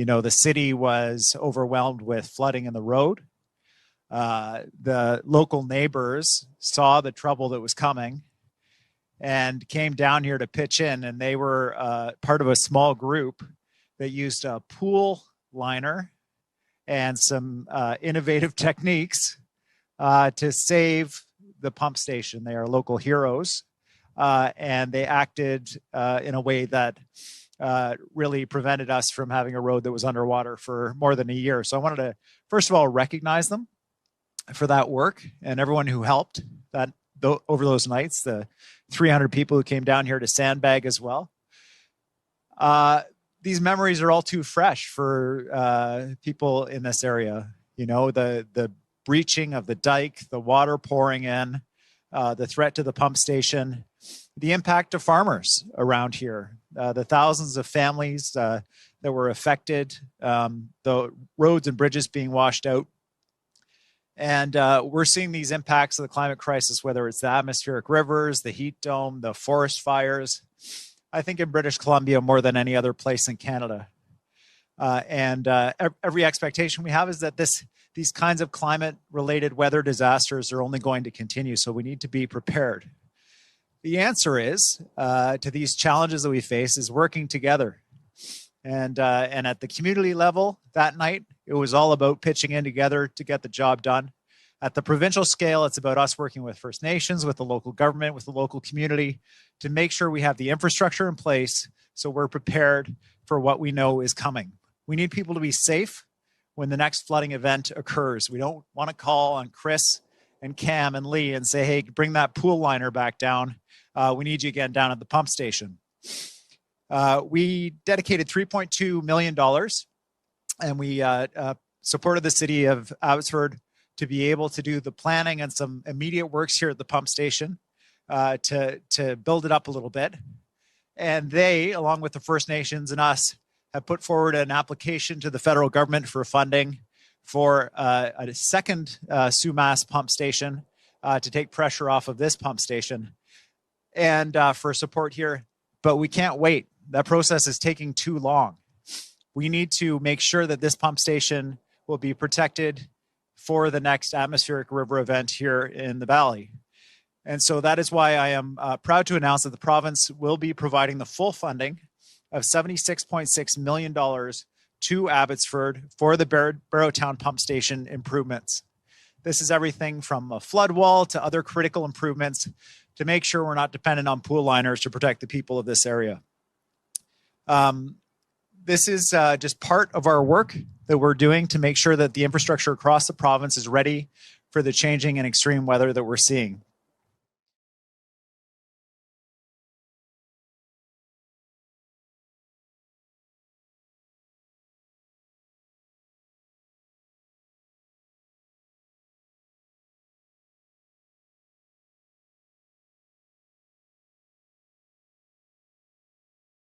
the city was overwhelmed with flooding in the road. The local neighbors saw the trouble that was coming and came down here to pitch in, and they were part of a small group that used a pool liner and some innovative techniques to save the pump station. They are local heroes, and they acted in a way that really prevented us from having a road that was underwater for more than a year. So I wanted to, first of all, recognize them for that work and everyone who helped that over those nights, the 300 people who came down here to sandbag as well. These memories are all too fresh for people in this area. The breaching of the dike, the water pouring in, the threat to the pump station, the impact of farmers around here, the thousands of families that were affected, the roads and bridges being washed out. And we're seeing these impacts of the climate crisis, whether it's the atmospheric rivers, the heat dome, the forest fires, I think in British Columbia more than any other place in Canada. And every expectation we have is that these kinds of climate-related weather disasters are only going to continue, so we need to be prepared. The answer is, to these challenges that we face, is working together. And at the community level that night, it was all about pitching in together to get the job done. At the provincial scale, it's about us working with First Nations, with the local government, with the local community to make sure we have the infrastructure in place so we're prepared for what we know is coming. We need people to be safe when the next flooding event occurs. We don't want to call on Chris and Cam and Lee and say, hey, bring that pool liner back down. We need you again down at the pump station. We dedicated $3.2 million and we supported the city of Abbotsford to be able to do the planning and some immediate works here at the pump station to build it up a little bit. And they, along with the First Nations and us, have put forward an application to the federal government for funding for a second Sumas pump station to take pressure off of this pump station and for support here. But we can't wait. That process is taking too long. We need to make sure that this pump station will be protected for the next atmospheric river event here in the valley. And so that is why I am proud to announce that the province will be providing the full funding of $76.6 million to Abbotsford for the Barrowtown pump station improvements. This is everything from a flood wall to other critical improvements to make sure we're not dependent on pool liners to protect the people of this area. This is just part of our work that we're doing to make sure that the infrastructure across the province is ready for the changing and extreme weather that we're seeing.